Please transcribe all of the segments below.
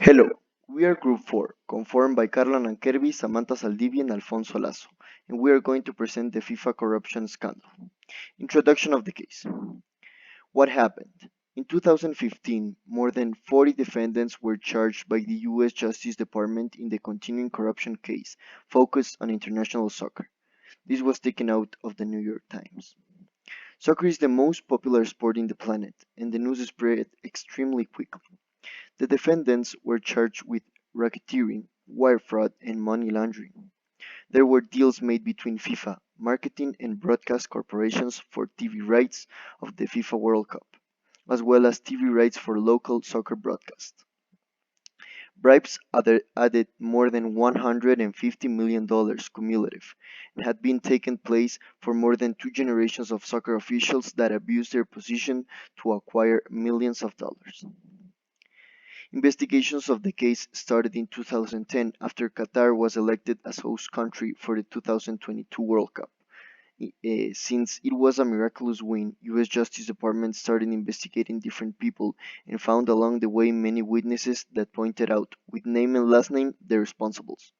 Hello, we are Group 4, conformed by Carla Nankervi, Samantha Saldivi, and Alfonso Lasso, and we are going to present the FIFA corruption scandal. Introduction of the case. What happened? In 2015, more than 40 defendants were charged by the US Justice Department in the continuing corruption case focused on international soccer. This was taken out of the New York Times. Soccer is the most popular sport in the planet, and the news spread extremely quickly. The defendants were charged with racketeering, wire fraud, and money laundering. There were deals made between FIFA, marketing and broadcast corporations for TV rights of the FIFA World Cup, as well as TV rights for local soccer broadcasts. Bribes added more than $150 million cumulative and had been taken place for more than two generations of soccer officials that abused their position to acquire millions of dollars. Investigations of the case started in 2010 after Qatar was elected as host country for the 2022 World Cup. Since it was a miraculous win, US Justice Department started investigating different people and found along the way many witnesses that pointed out, with name and last name, the responsibles.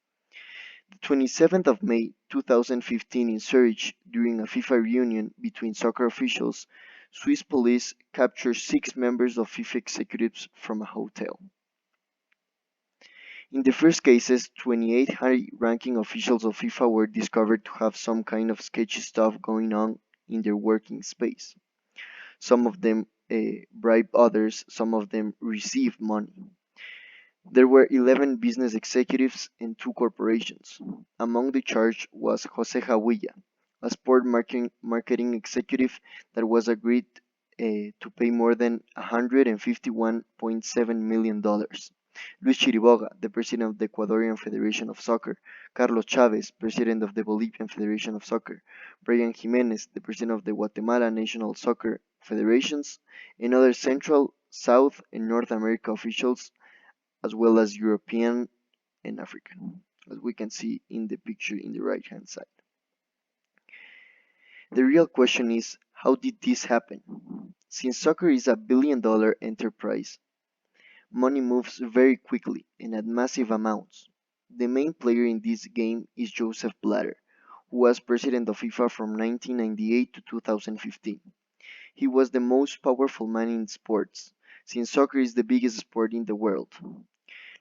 The 27th of May 2015 in Zurich, during a FIFA reunion between soccer officials, Swiss police captured six members of FIFA executives from a hotel. In the first cases, 28 high-ranking officials of FIFA were discovered to have some kind of sketchy stuff going on in their working space. Some of them bribed others, some of them received money. There were 11 business executives and two corporations. Among the charged was Jose Jauilla, a sport marketing executive that was agreed to pay more than $151.7 million. Luis Chiriboga, the president of the Ecuadorian Federation of Soccer, Carlos Chavez, president of the Bolivian Federation of Soccer, Brian Jimenez, the president of the Guatemala National Soccer Federations, and other Central, South, and North America officials, as well as European and African, as we can see in the picture in the right hand side. The real question is, how did this happen? Since soccer is a billion-dollar enterprise, money moves very quickly and at massive amounts. The main player in this game is Joseph Blatter, who was president of FIFA from 1998 to 2015. He was the most powerful man in sports, since soccer is the biggest sport in the world.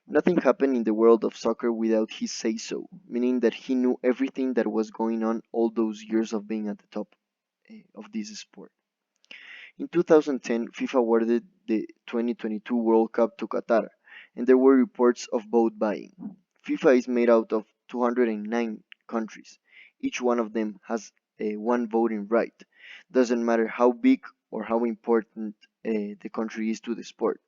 Nothing happened in the world of soccer without his say-so, meaning that he knew everything that was going on all those years of being at the top of this sport. In 2010, FIFA awarded the 2022 World Cup to Qatar, and there were reports of vote buying. FIFA is made out of 209 countries. Each one of them has one voting right. Doesn't matter how big or how important the country is to the sport.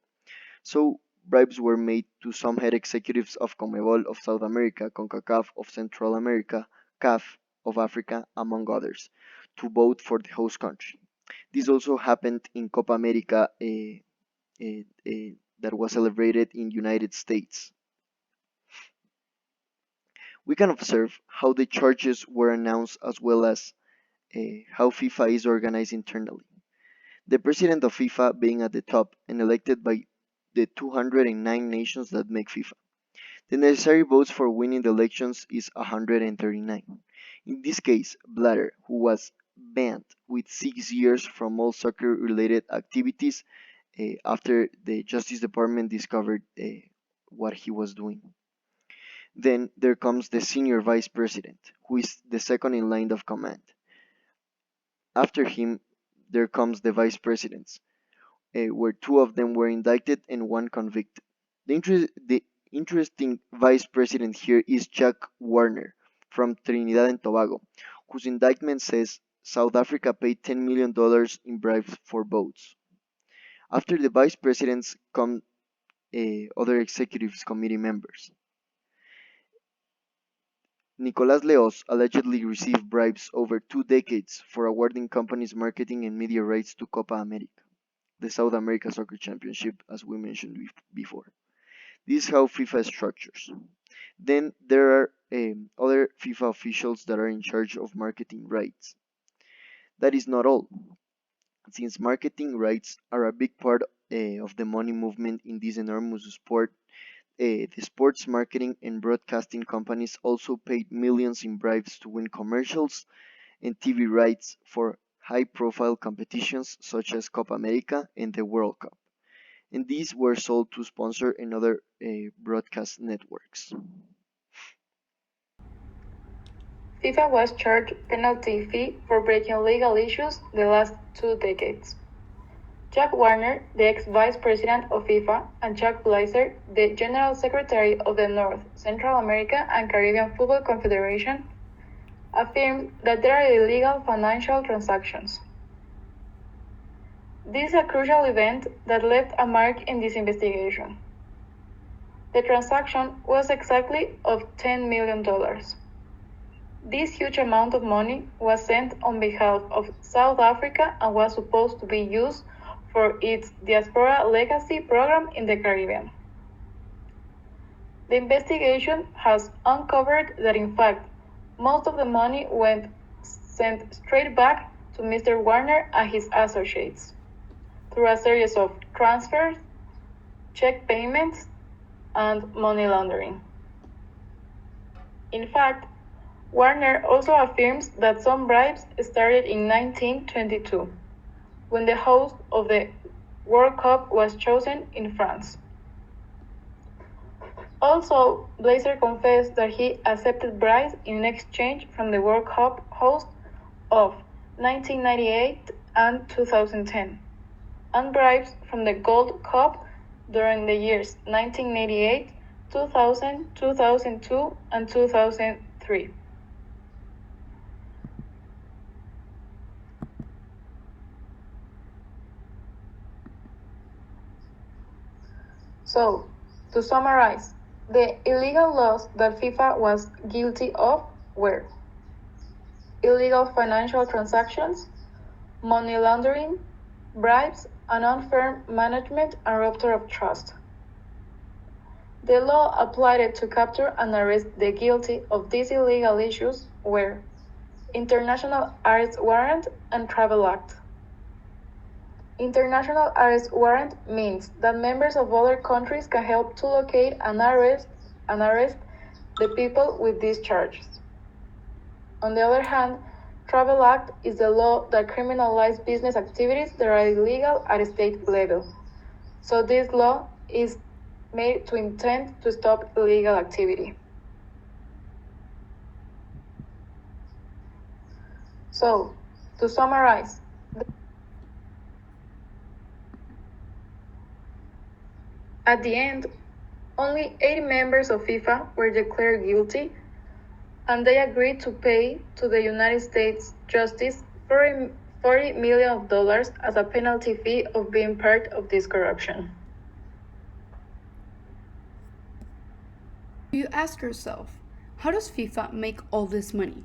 So bribes were made to some head executives of CONMEBOL of South America, CONCACAF of Central America, CAF of Africa, among others, to vote for the host country. This also happened in Copa America that was celebrated in United States. We can observe how the charges were announced as well as how FIFA is organized internally. The president of FIFA being at the top and elected by the 209 nations that make FIFA. The necessary votes for winning the elections is 139. In this case, Blatter, who was banned with 6 years from all soccer-related activities after the Justice Department discovered what he was doing. Then there comes the senior vice president, who is the second in line of command. After him, there comes the vice presidents, where two of them were indicted and one convicted. The interesting vice president here is Jack Warner from Trinidad and Tobago, whose indictment says South Africa paid $10 million in bribes for votes. After the vice presidents come other executives committee members. Nicolas Leos allegedly received bribes over 2 decades for awarding companies marketing and media rights to Copa America, the South America Soccer Championship, as we mentioned before. This is how FIFA structures. Then there are other FIFA officials that are in charge of marketing rights. That is not all. Since marketing rights are a big part of the money movement in this enormous sport, The sports marketing and broadcasting companies also paid millions in bribes to win commercials and TV rights for high-profile competitions such as Copa America and the World Cup, and these were sold to sponsor and other broadcast networks. FIFA was charged penalty fee for breaking legal issues the last 2 decades. Jack Warner, the ex-vice president of FIFA, and Chuck Blazer, the general secretary of the North, Central America and Caribbean Football Confederation, affirmed that there are illegal financial transactions. This is a crucial event that left a mark in this investigation. The transaction was exactly of $10 million. This huge amount of money was sent on behalf of South Africa and was supposed to be used for its Diaspora Legacy program in the Caribbean. The investigation has uncovered that in fact, most of the money went sent straight back to Mr. Warner and his associates through a series of transfers, check payments, and money laundering. In fact, Warner also affirms that some bribes started in 1922, when the host of the World Cup was chosen in France. Also, Blazer confessed that he accepted bribes in exchange from the World Cup host of 1998 and 2010, and bribes from the Gold Cup during the years 1988, 2000, 2002, and 2003. So, to summarize, the illegal laws that FIFA was guilty of were illegal financial transactions, money laundering, bribes, and unfair management and rupture of trust. The law applied to capture and arrest the guilty of these illegal issues were International Arrest Warrant and Travel Act. International Arrest Warrant means that members of other countries can help to locate and arrest the people with these charges. On the other hand, Travel Act is the law that criminalizes business activities that are illegal at a state level. So this law is made to intend to stop illegal activity. So, to summarize, at the end, only 8 members of FIFA were declared guilty, and they agreed to pay to the United States Justice $40 million as a penalty fee of being part of this corruption. You ask yourself, how does FIFA make all this money?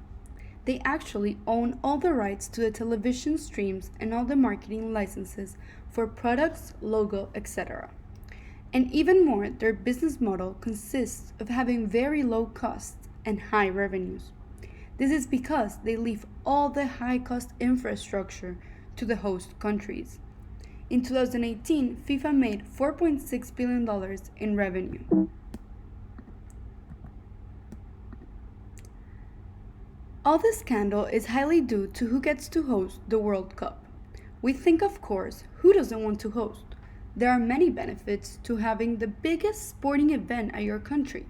They actually own all the rights to the television streams and all the marketing licenses for products, logo, etc. And even more, their business model consists of having very low costs and high revenues. This is because they leave all the high-cost infrastructure to the host countries. In 2018, FIFA made $4.6 billion in revenue. All this scandal is highly due to who gets to host the World Cup. We think, of course, who doesn't want to host? There are many benefits to having the biggest sporting event at your country.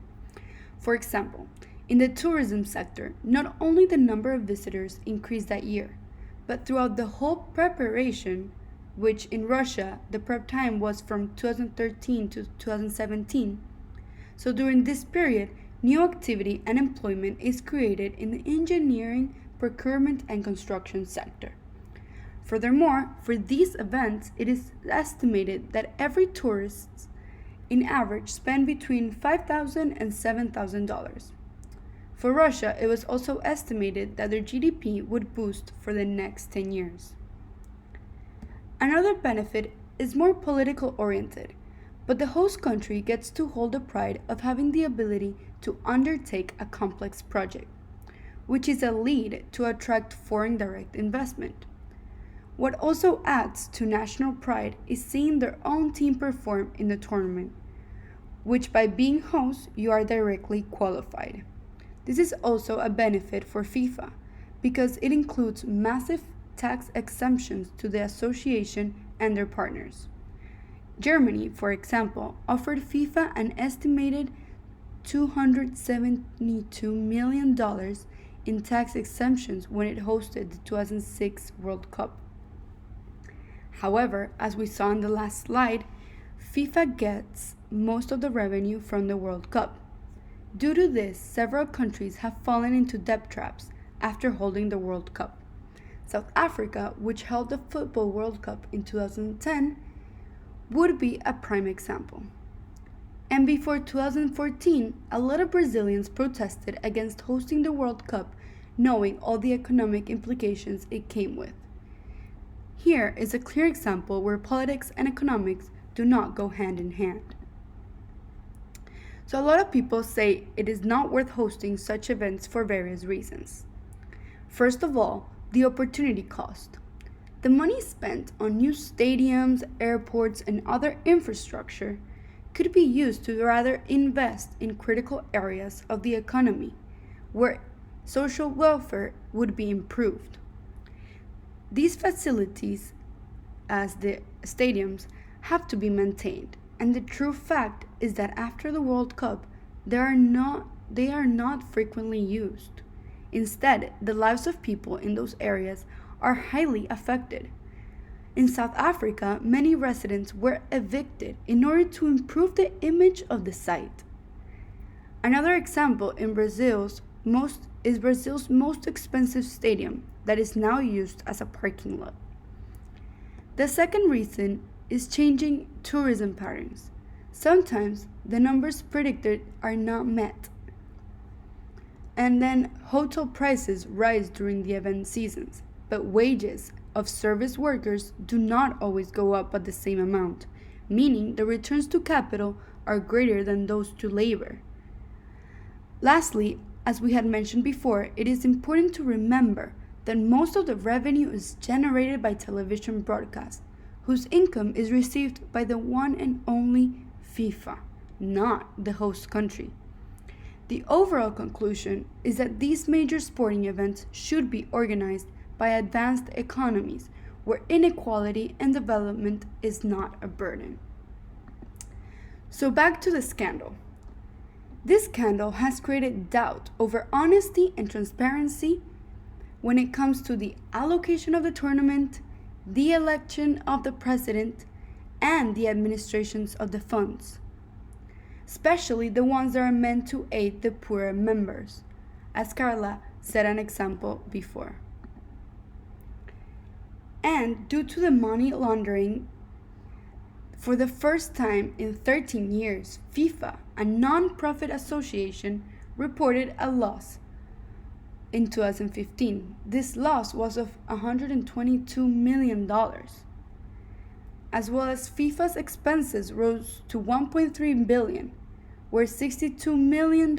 For example, in the tourism sector, not only the number of visitors increased that year, but throughout the whole preparation, which in Russia the prep time was from 2013 to 2017. So during this period, new activity and employment is created in the engineering, procurement, and construction sector. Furthermore, for these events, it is estimated that every tourist, in average, spend between $5,000 and $7,000. For Russia, it was also estimated that their GDP would boost for the next 10 years. Another benefit is more political oriented, but the host country gets to hold the pride of having the ability to undertake a complex project, which is a lead to attract foreign direct investment. What also adds to national pride is seeing their own team perform in the tournament, which by being host you are directly qualified. This is also a benefit for FIFA because it includes massive tax exemptions to the association and their partners. Germany, for example, offered FIFA an estimated $272 million in tax exemptions when it hosted the 2006 World Cup. However, as we saw in the last slide, FIFA gets most of the revenue from the World Cup. Due to this, several countries have fallen into debt traps after holding the World Cup. South Africa, which held the Football World Cup in 2010, would be a prime example. And before 2014, a lot of Brazilians protested against hosting the World Cup, knowing all the economic implications it came with. Here is a clear example where politics and economics do not go hand in hand. So, a lot of people say it is not worth hosting such events for various reasons. First of all, the opportunity cost. The money spent on new stadiums, airports, and other infrastructure could be used to rather invest in critical areas of the economy where social welfare would be improved. These facilities, as the stadiums, have to be maintained, and the true fact is that after the World Cup, they are not frequently used. Instead, the lives of people in those areas are highly affected. In South Africa, many residents were evicted in order to improve the image of the site. Another example in Brazil's most expensive stadium that is now used as a parking lot. The second reason is changing tourism patterns. Sometimes the numbers predicted are not met. And then hotel prices rise during the event seasons, but wages of service workers do not always go up at the same amount, meaning the returns to capital are greater than those to labor. Lastly, as we had mentioned before, it is important to remember that most of the revenue is generated by television broadcasts, whose income is received by the one and only FIFA, not the host country. The overall conclusion is that these major sporting events should be organized by advanced economies where inequality and development is not a burden. So back to the scandal. This scandal has created doubt over honesty and transparency when it comes to the allocation of the tournament, the election of the president, and the administrations of the funds, especially the ones that are meant to aid the poorer members, as Carla set an example before. And due to the money laundering, for the first time in 13 years, FIFA, a non-profit association, reported a loss in 2015. This loss was of $122 million, as well as FIFA's expenses rose to $1.3 billion, where $62 million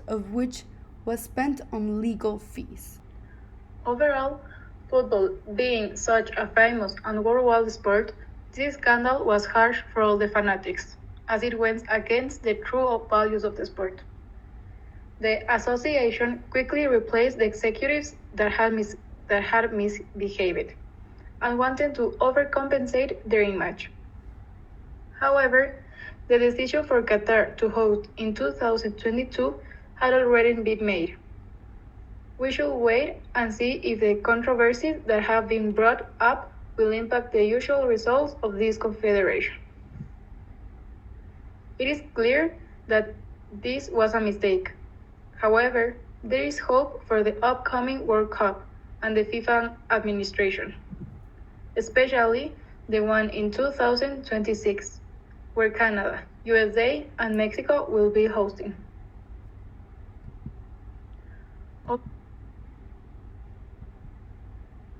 of which was spent on legal fees. Overall, football being such a famous and worldwide sport, this scandal was harsh for all the fanatics, as it went against the true values of the sport. The association quickly replaced the executives that had misbehaved and wanted to overcompensate their image. However, the decision for Qatar to host in 2022 had already been made. We should wait and see if the controversies that have been brought up will impact the usual results of this confederation. It is clear that this was a mistake. However, there is hope for the upcoming World Cup and the FIFA administration, especially the one in 2026, where Canada, USA, and Mexico will be hosting.